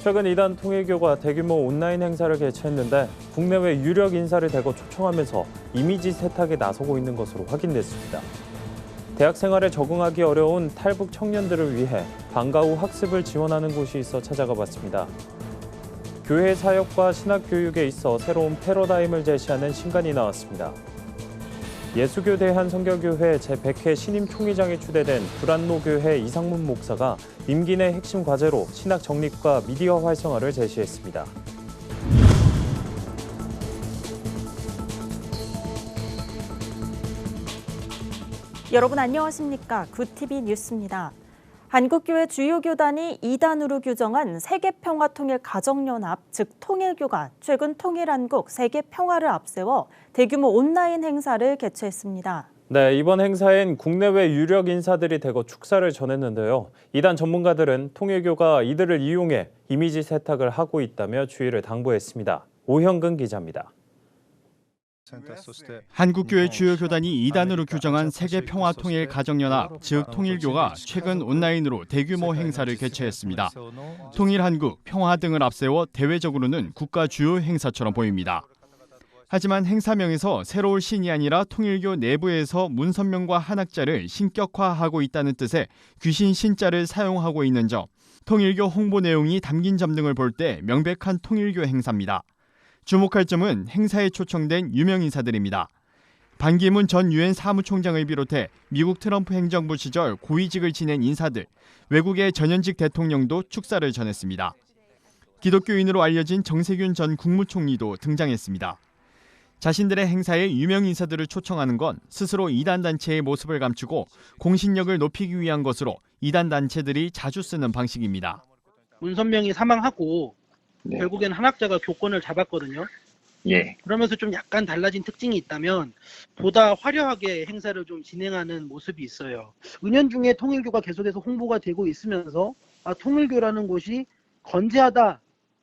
최근 이단 통일교가 대규모 온라인 행사를 개최했는데 국내외 유력 인사를 대거 초청하면서 이미지 세탁에 나서고 있는 것으로 확인됐습니다. 대학 생활에 적응하기 어려운 탈북 청년들을 위해 방과 후 학습을 지원하는 곳이 있어 찾아가 봤습니다. 교회 사역과 신학 교육에 있어 새로운 패러다임을 제시하는 신간이 나왔습니다. 예수교 대한성결교회 제100회 신임 총회장에 추대된 불안노교회 이상문 목사가 임기 내 핵심 과제로 신학 정립과 미디어 활성화를 제시했습니다. 여러분 안녕하십니까? 굿TV 뉴스입니다. 한국교회 주요 교단이 이단으로 규정한 세계평화통일가정연합, 즉 통일교가 최근 통일한국 세계평화를 앞세워 대규모 온라인 행사를 개최했습니다. 네, 이번 행사엔 국내외 유력 인사들이 대거 축사를 전했는데요. 이단 전문가들은 통일교가 이들을 이용해 이미지 세탁을 하고 있다며 주의를 당부했습니다. 오현근 기자입니다. 한국교회 주요 교단이 이단으로 규정한 세계평화통일가정연합, 즉 통일교가 최근 온라인으로 대규모 행사를 개최했습니다. 통일한국, 평화 등을 앞세워 대외적으로는 국가 주요 행사처럼 보입니다. 하지만 행사명에서 새로울 신이 아니라 통일교 내부에서 문선명과 한학자를 신격화하고 있다는 뜻의 귀신 신자를 사용하고 있는 점, 통일교 홍보 내용이 담긴 점 등을 볼 때 명백한 통일교 행사입니다. 주목할 점은 행사에 초청된 유명 인사들입니다. 반기문 전 유엔 사무총장을 비롯해 미국 트럼프 행정부 시절 고위직을 지낸 인사들, 외국의 전현직 대통령도 축사를 전했습니다. 기독교인으로 알려진 정세균 전 국무총리도 등장했습니다. 자신들의 행사에 유명 인사들을 초청하는 건 스스로 이단 단체의 모습을 감추고 공신력을 높이기 위한 것으로 이단 단체들이 자주 쓰는 방식입니다. 문선명이 사망하고 결국엔 한학자가 교권을 잡았거든요. 그러면서 좀 약간 달라진 특징이 있다면 보다 화려하게 행사를 좀 진행하는 모습이 있어요. 은연중에 통일교가 계속해서 홍보가 되고 있으면서 통일교라는 곳이 건재하다,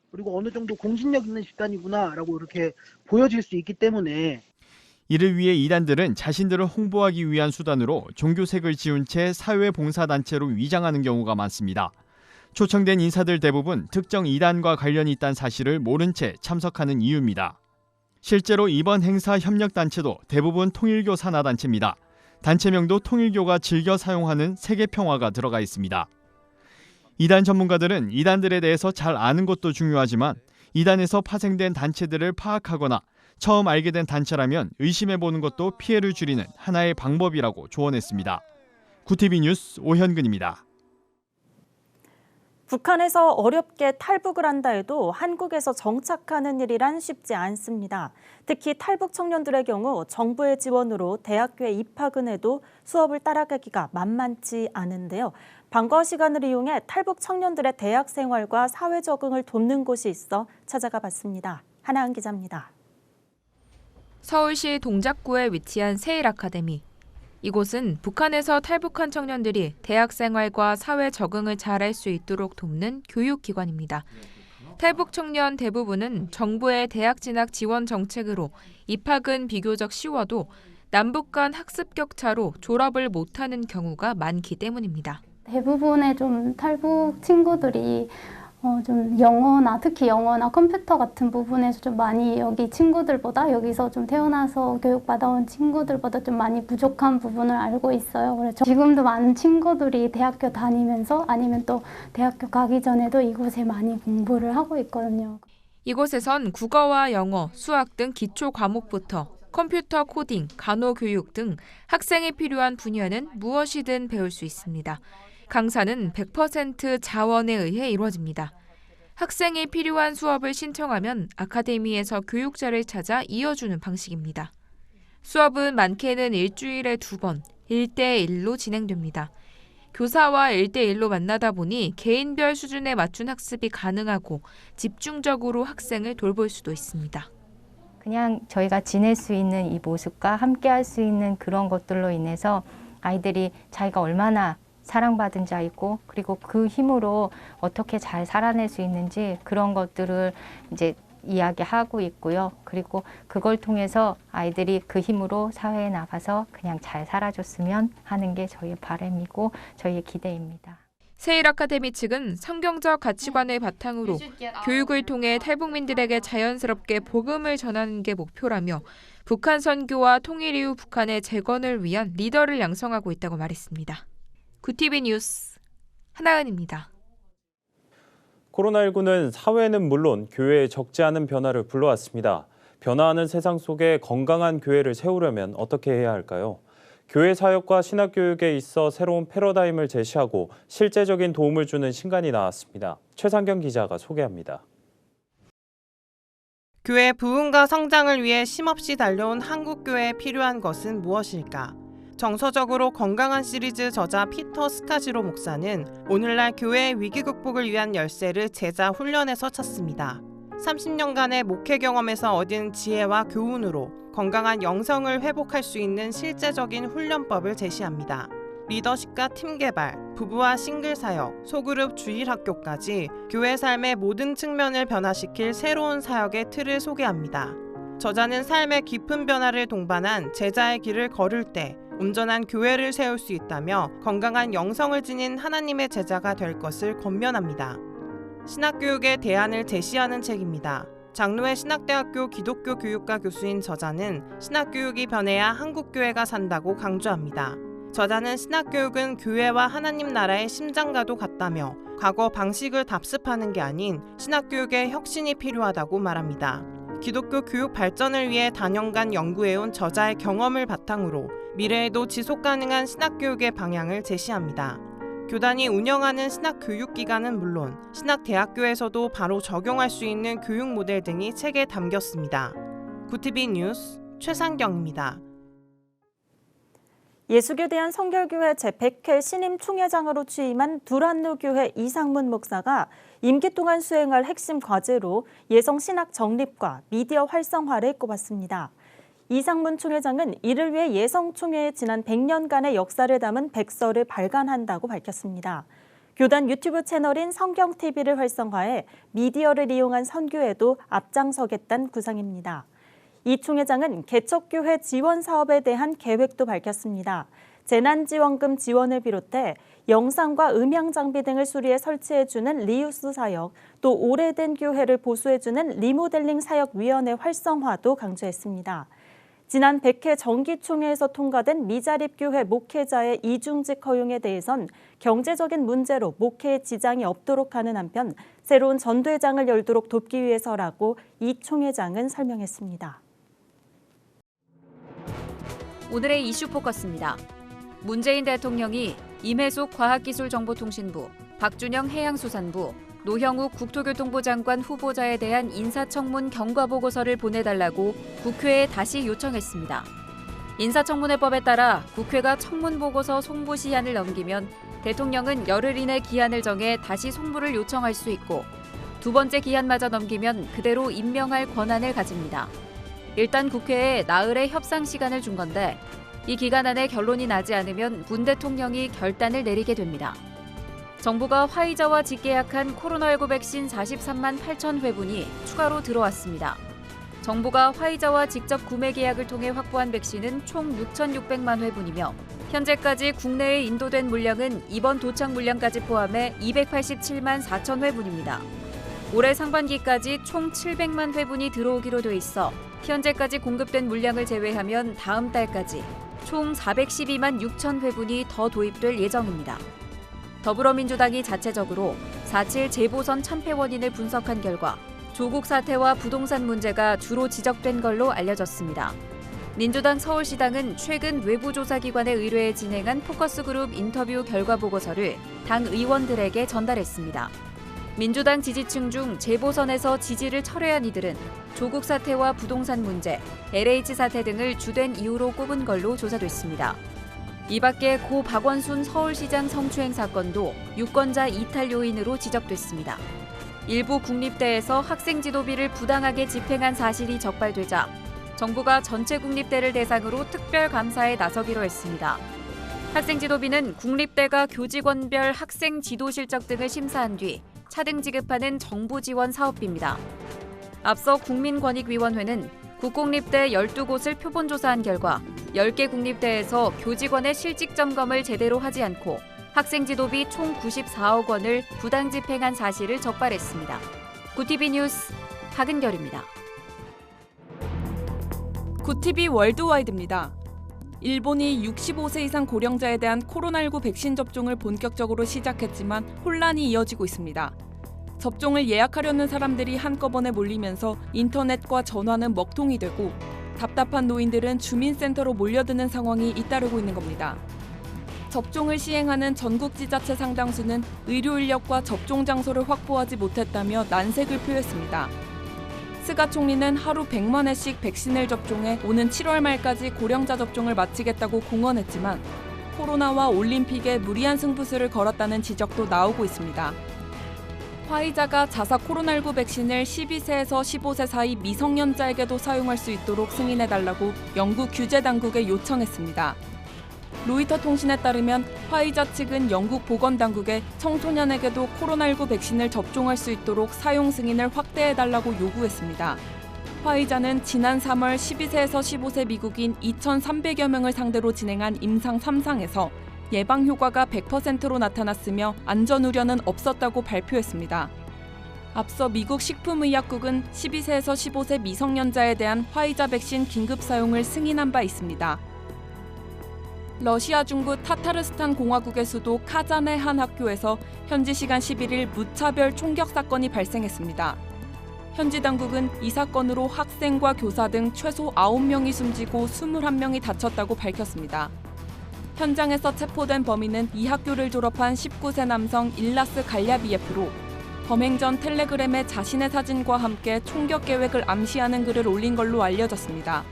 그리고 어느 정도 공신력 있는 집단이구나라고 이렇게 보여질 수 있기 때문에 이를 위해 이단들은 자신들을 홍보하기 위한 수단으로 종교색을 지운 채 사회봉사단체로 위장하는 경우가 많습니다. 초청된 인사들 대부분 특정 이단과 관련이 있다는 사실을 모른 채 참석하는 이유입니다. 실제로 이번 행사 협력단체도 대부분 통일교 산하단체입니다. 단체명도 통일교가 즐겨 사용하는 세계평화가 들어가 있습니다. 이단 전문가들은 이단들에 대해서 잘 아는 것도 중요하지만 이단에서 파생된 단체들을 파악하거나 처음 알게 된 단체라면 의심해보는 것도 피해를 줄이는 하나의 방법이라고 조언했습니다. 굿TV 뉴스 오현근입니다. 북한에서 어렵게 탈북을 한다 해도 한국에서 정착하는 일이란 쉽지 않습니다. 특히 탈북 청년들의 경우 정부의 지원으로 대학교에 입학은 해도 수업을 따라가기가 만만치 않은데요. 방과 시간을 이용해 탈북 청년들의 대학 생활과 사회 적응을 돕는 곳이 있어 찾아가 봤습니다. 한아은 기자입니다. 서울시 동작구에 위치한 세일 아카데미. 이곳은 북한에서 탈북한 청년들이 대학 생활과 사회 적응을 잘할 수 있도록 돕는 교육기관입니다. 탈북 청년 대부분은 정부의 대학 진학 지원 정책으로 입학은 비교적 쉬워도 남북 간 학습 격차로 졸업을 못하는 경우가 많기 때문입니다. 대부분의 좀 탈북 친구들이 좀 영어나 특히 영어나 컴퓨터 같은 부분에서 좀 많이 여기 친구들보다 여기서 좀 태어나서 교육받아온 친구들보다 좀 많이 부족한 부분을 알고 있어요. 그래서 지금도 많은 친구들이 대학교 다니면서 아니면 또 대학교 가기 전에도 이곳에 많이 공부를 하고 있거든요. 이곳에선 국어와 영어, 수학 등 기초 과목부터 컴퓨터 코딩, 간호교육 등 학생이 필요한 분야는 무엇이든 배울 수 있습니다. 강사는 100% 자원에 의해 이루어집니다. 학생이 필요한 수업을 신청하면 아카데미에서 교육자를 찾아 이어주는 방식입니다. 수업은 많게는 일주일에 2번, 1대1로 진행됩니다. 교사와 1대1로 만나다 보니 개인별 수준에 맞춘 학습이 가능하고 집중적으로 학생을 돌볼 수도 있습니다. 그냥 저희가 지낼 수 있는 이 모습과 함께 할 수 있는 그런 것들로 인해서 아이들이 자기가 얼마나 사랑받은 자이고 그리고 그 힘으로 어떻게 잘 살아낼 수 있는지 그런 것들을 이제 이야기하고 있고요. 그리고 그걸 통해서 아이들이 그 힘으로 사회에 나가서 그냥 잘 살아줬으면 하는 게 저희의 바람이고 저희의 기대입니다. 세일 아카데미 측은 성경적 가치관을 바탕으로 교육을 통해 탈북민들에게 자연스럽게 복음을 전하는 게 목표라며 북한 선교와 통일 이후 북한의 재건을 위한 리더를 양성하고 있다고 말했습니다. 구티비 뉴스 하나은입니다. 코로나19는 사회는 물론 교회에 적지 않은 변화를 불러왔습니다. 변화하는 세상 속에 건강한 교회를 세우려면 어떻게 해야 할까요? 교회 사역과 신학교육에 있어 새로운 패러다임을 제시하고 실제적인 도움을 주는 신간이 나왔습니다. 최상경 기자가 소개합니다. 교회 부흥과 성장을 위해 쉼없이 달려온 한국교회에 필요한 것은 무엇일까? 정서적으로 건강한 시리즈 저자 피터 스카지로 목사는 오늘날 교회의 위기 극복을 위한 열쇠를 제자 훈련에서 찾습니다. 30년간의 목회 경험에서 얻은 지혜와 교훈으로 건강한 영성을 회복할 수 있는 실제적인 훈련법을 제시합니다. 리더십과 팀 개발, 부부와 싱글 사역, 소그룹 주일 학교까지 교회 삶의 모든 측면을 변화시킬 새로운 사역의 틀을 소개합니다. 저자는 삶의 깊은 변화를 동반한 제자의 길을 걸을 때 온전한 교회를 세울 수 있다며 건강한 영성을 지닌 하나님의 제자가 될 것을 권면합니다. 신학교육의 대안을 제시하는 책입니다. 장로회 신학대학교 기독교 교육과 교수인 저자는 신학교육이 변해야 한국교회가 산다고 강조합니다. 저자는 신학교육은 교회와 하나님 나라의 심장과도 같다며 과거 방식을 답습하는 게 아닌 신학교육의 혁신이 필요하다고 말합니다. 기독교 교육 발전을 위해 단연간 연구해온 저자의 경험을 바탕으로 미래에도 지속가능한 신학교육의 방향을 제시합니다. 교단이 운영하는 신학교육기관은 물론 신학대학교에서도 바로 적용할 수 있는 교육 모델 등이 책에 담겼습니다. 구티비 뉴스 최상경입니다. 예수교대한 성결교회 제100회 신임 총회장으로 취임한 두란노교회 이상문 목사가 임기 동안 수행할 핵심 과제로 예성 신학 정립과 미디어 활성화를 꼽았습니다. 이상문 총회장은 이를 위해 예성총회의 지난 100년간의 역사를 담은 백서를 발간한다고 밝혔습니다. 교단 유튜브 채널인 성경TV를 활성화해 미디어를 이용한 선교에도 앞장서겠다는 구상입니다. 이 총회장은 개척교회 지원 사업에 대한 계획도 밝혔습니다. 재난지원금 지원을 비롯해 영상과 음향 장비 등을 수리해 설치해주는 리유스 사역, 또 오래된 교회를 보수해주는 리모델링 사역위원회 활성화도 강조했습니다. 지난 100회 정기총회에서 통과된 미자립교회 목회자의 이중직 허용에 대해선 경제적인 문제로 목회에 지장이 없도록 하는 한편 새로운 전도회장을 열도록 돕기 위해서라고 이 총회장은 설명했습니다. 오늘의 이슈 포커스입니다. 문재인 대통령이 임혜숙 과학기술정보통신부, 박준영 해양수산부, 노형욱 국토교통부 장관 후보자에 대한 인사청문 경과보고서를 보내달라고 국회에 다시 요청했습니다. 인사청문회법에 따라 국회가 청문보고서 송부 시한을 넘기면 대통령은 열흘 이내 기한을 정해 다시 송부를 요청할 수 있고 두 번째 기한마저 넘기면 그대로 임명할 권한을 가집니다. 일단 국회에 나흘의 협상 시간을 준 건데 이 기간 안에 결론이 나지 않으면 문 대통령이 결단을 내리게 됩니다. 정부가 화이자와 직계약한 코로나19 백신 43만 8천 회분이 추가로 들어왔습니다. 정부가 화이자와 직접 구매 계약을 통해 확보한 백신은 총 6,600만 회분이며 현재까지 국내에 인도된 물량은 이번 도착 물량까지 포함해 287만 4천 회분입니다. 올해 상반기까지 총 700만 회분이 들어오기로 돼 있어 현재까지 공급된 물량을 제외하면 다음 달까지 총 412만 6천 회분이 더 도입될 예정입니다. 더불어민주당이 자체적으로 4.7 재보선 참패 원인을 분석한 결과 조국 사태와 부동산 문제가 주로 지적된 걸로 알려졌습니다. 민주당 서울시당은 최근 외부조사기관에 의뢰해 진행한 포커스그룹 인터뷰 결과 보고서를 당 의원들에게 전달했습니다. 민주당 지지층 중 재보선에서 지지를 철회한 이들은 조국 사태와 부동산 문제, LH 사태 등을 주된 이유로 꼽은 걸로 조사됐습니다. 이 밖에 고 박원순 서울시장 성추행 사건도 유권자 이탈 요인으로 지적됐습니다. 일부 국립대에서 학생 지도비를 부당하게 집행한 사실이 적발되자 정부가 전체 국립대를 대상으로 특별 감사에 나서기로 했습니다. 학생 지도비는 국립대가 교직원별 학생 지도 실적 등을 심사한 뒤 차등 지급하는 정부 지원 사업비입니다. 앞서 국민권익위원회는 국공립대 12곳을 표본 조사한 결과 10개 국립대에서 교직원의 실직 점검을 제대로 하지 않고 학생 지도비 총 94억 원을 부당 집행한 사실을 적발했습니다. 구티비 뉴스 박은결입니다. 구티비 월드와이드입니다. 일본이 65세 이상 고령자에 대한 코로나19 백신 접종을 본격적으로 시작했지만 혼란이 이어지고 있습니다. 접종을 예약하려는 사람들이 한꺼번에 몰리면서 인터넷과 전화는 먹통이 되고 답답한 노인들은 주민센터로 몰려드는 상황이 잇따르고 있는 겁니다. 접종을 시행하는 전국 지자체 상당수는 의료 인력과 접종 장소를 확보하지 못했다며 난색을 표했습니다. 스가 총리는 하루 100만 회씩 백신을 접종해 오는 7월 말까지 고령자 접종을 마치겠다고 공언했지만 코로나와 올림픽에 무리한 승부수를 걸었다는 지적도 나오고 있습니다. 화이자가 자사 코로나19 백신을 12세에서 15세 사이 미성년자에게도 사용할 수 있도록 승인해달라고 영국 규제 당국에 요청했습니다. 로이터 통신에 따르면 화이자 측은 영국 보건당국에 청소년에게도 코로나19 백신을 접종할 수 있도록 사용 승인을 확대해달라고 요구했습니다. 화이자는 지난 3월 12세에서 15세 미국인 2,300여 명을 상대로 진행한 임상 3상에서 예방 효과가 100%로 나타났으며 안전 우려는 없었다고 발표했습니다. 앞서 미국 식품의약국은 12세에서 15세 미성년자에 대한 화이자 백신 긴급 사용을 승인한 바 있습니다. 러시아 중부 타타르스탄 공화국의 수도 카잔의 한 학교에서 현지 시간 11일 무차별 총격 사건이 발생했습니다. 현지 당국은 이 사건으로 학생과 교사 등 최소 9명이 숨지고 21명이 다쳤다고 밝혔습니다. 현장에서 체포된 범인은 이 학교를 졸업한 19세 남성 일라스 갈야비예프로 범행 전 텔레그램에 자신의 사진과 함께 총격 계획을 암시하는 글을 올린 걸로 알려졌습니다.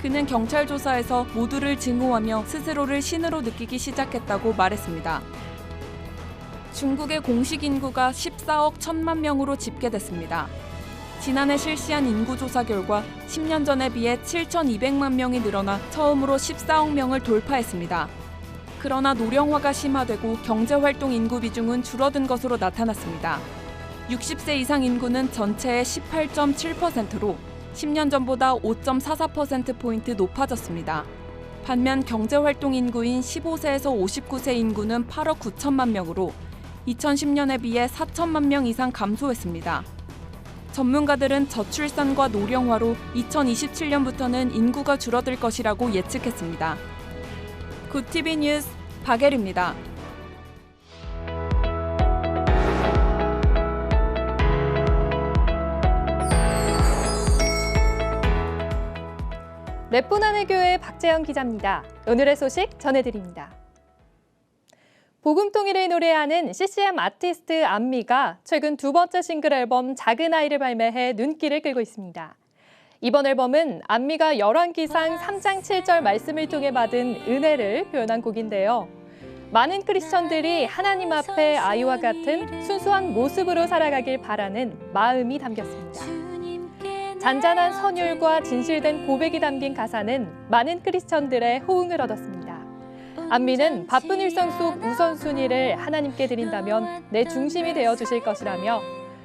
그는 경찰 조사에서 모두를 증오하며 스스로를 신으로 느끼기 시작했다고 말했습니다. 중국의 공식 인구가 14억 1천만 명으로 집계됐습니다. 지난해 실시한 인구조사 결과 10년 전에 비해 7,200만 명이 늘어나 처음으로 14억 명을 돌파했습니다. 그러나 노령화가 심화되고 경제활동 인구 비중은 줄어든 것으로 나타났습니다. 60세 이상 인구는 전체의 18.7%로 10년 전보다 5.44%포인트 높아졌습니다. 반면 경제활동 인구인 15세에서 59세 인구는 8억 9천만 명으로 2010년에 비해 4천만 명 이상 감소했습니다. 전문가들은 저출산과 노령화로 2027년부터는 인구가 줄어들 것이라고 예측했습니다. 굿티비 뉴스 박예리입니다. 내포나네 교회 박재영 기자입니다. 오늘의 소식 전해드립니다. 복음통일을 노래하는 CCM 아티스트 안미가 최근 두 번째 싱글 앨범 작은 아이를 발매해 눈길을 끌고 있습니다. 이번 앨범은 안미가 열왕기상 3장 7절 말씀을 통해 받은 은혜를 표현한 곡인데요. 많은 크리스천들이 하나님 앞에 아이와 같은 순수한 모습으로 살아가길 바라는 마음이 담겼습니다. 잔잔한 선율과 진실된 고백이 담긴 가사는 많은 크리스천들의 호응을 얻었습니다. 안미는 바쁜 일상 속 우선순위를 하나님께 드린다면 내 중심이 되어주실 것이라며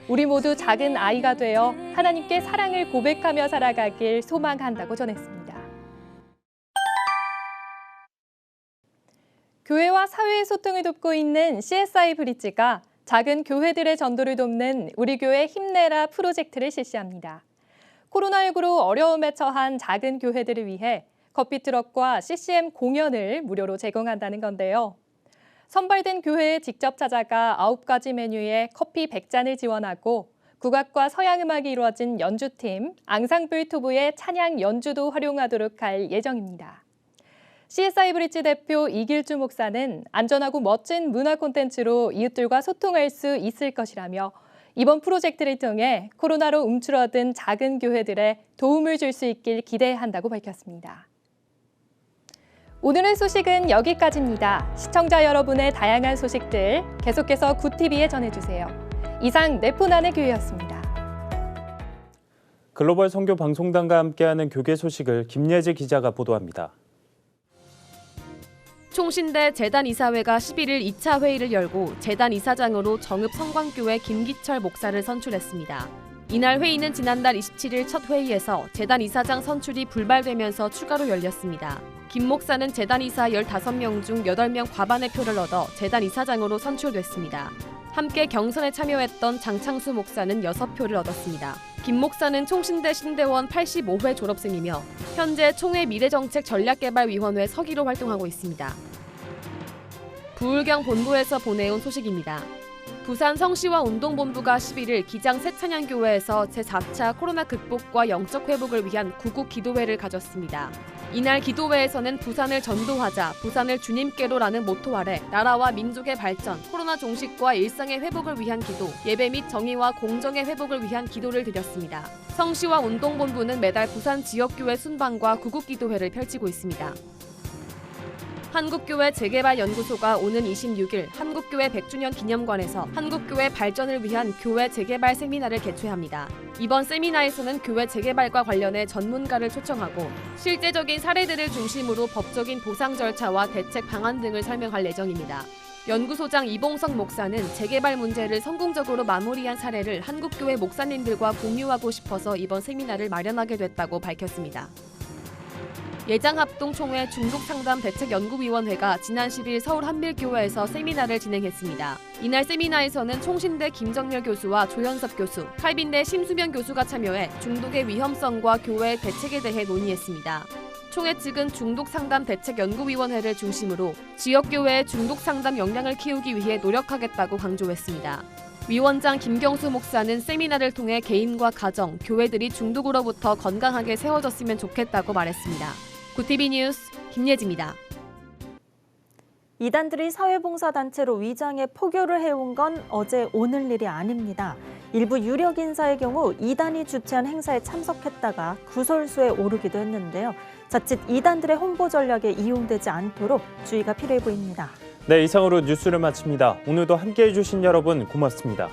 우리 모두 작은 아이가 되어 하나님께 사랑을 고백하며 살아가길 소망한다고 전했습니다. 교회와 사회의 소통을 돕고 있는 CSI 브릿지가 작은 교회들의 전도를 돕는 우리 교회 힘내라 프로젝트를 실시합니다. 코로나19로 어려움에 처한 작은 교회들을 위해 커피트럭과 CCM 공연을 무료로 제공한다는 건데요. 선발된 교회에 직접 찾아가 9가지 메뉴에 커피 100잔을 지원하고 국악과 서양음악이 이루어진 연주팀, 앙상블 투브의 찬양 연주도 활용하도록 할 예정입니다. CSI 브릿지 대표 이길주 목사는 안전하고 멋진 문화 콘텐츠로 이웃들과 소통할 수 있을 것이라며 이번 프로젝트를 통해 코로나로 움츠러든 작은 교회들에 도움을 줄 수 있길 기대한다고 밝혔습니다. 오늘의 소식은 여기까지입니다. 시청자 여러분의 다양한 소식들 계속해서 굿TV에 전해주세요. 이상 내포나네 교회였습니다. 글로벌 선교 방송단과 함께하는 교계 소식을 김예지 기자가 보도합니다. 총신대 재단 이사회가 11일 2차 회의를 열고 재단 이사장으로 정읍 성광교회 김기철 목사를 선출했습니다. 이날 회의는 지난달 27일 첫 회의에서 재단 이사장 선출이 불발되면서 추가로 열렸습니다. 김 목사는 재단 이사 15명 중 8명 과반의 표를 얻어 재단 이사장으로 선출됐습니다. 함께 경선에 참여했던 장창수 목사는 6표를 얻었습니다. 김 목사는 총신대 신대원 85회 졸업생이며 현재 총회 미래정책 전략개발위원회 서기로 활동하고 있습니다. 부울경 본부에서 보내온 소식입니다. 부산 성시와 운동본부가 11일 기장 새찬양교회에서 제4차 코로나 극복과 영적 회복을 위한 구국 기도회를 가졌습니다. 이날 기도회에서는 부산을 전도하자, 부산을 주님께로라는 모토 아래 나라와 민족의 발전, 코로나 종식과 일상의 회복을 위한 기도, 예배 및 정의와 공정의 회복을 위한 기도를 드렸습니다. 성시와 운동본부는 매달 부산 지역교회 순방과 구국 기도회를 펼치고 있습니다. 한국교회 재개발연구소가 오는 26일 한국교회 100주년 기념관에서 한국교회 발전을 위한 교회 재개발 세미나를 개최합니다. 이번 세미나에서는 교회 재개발과 관련해 전문가를 초청하고 실제적인 사례들을 중심으로 법적인 보상 절차와 대책 방안 등을 설명할 예정입니다. 연구소장 이봉석 목사는 재개발 문제를 성공적으로 마무리한 사례를 한국교회 목사님들과 공유하고 싶어서 이번 세미나를 마련하게 됐다고 밝혔습니다. 예장합동총회 중독상담대책연구위원회가 지난 10일 서울 한밀교회에서 세미나를 진행했습니다. 이날 세미나에서는 총신대 김정렬 교수와 조현섭 교수, 칼빈대 심수면 교수가 참여해 중독의 위험성과 교회의 대책에 대해 논의했습니다. 총회 측은 중독상담대책연구위원회를 중심으로 지역교회의 중독상담 역량을 키우기 위해 노력하겠다고 강조했습니다. 위원장 김경수 목사는 세미나를 통해 개인과 가정, 교회들이 중독으로부터 건강하게 세워졌으면 좋겠다고 말했습니다. 구티비 뉴스 김예지입니다. 이단들이 사회봉사단체로 위장해 포교를 해온 건 어제 오늘 일이 아닙니다. 일부 유력 인사의 경우 이단이 주최한 행사에 참석했다가 구설수에 오르기도 했는데요. 자칫 이단들의 홍보 전략에 이용되지 않도록 주의가 필요해 보입니다. 네, 이상으로 뉴스를 마칩니다. 오늘도 함께해 주신 여러분 고맙습니다.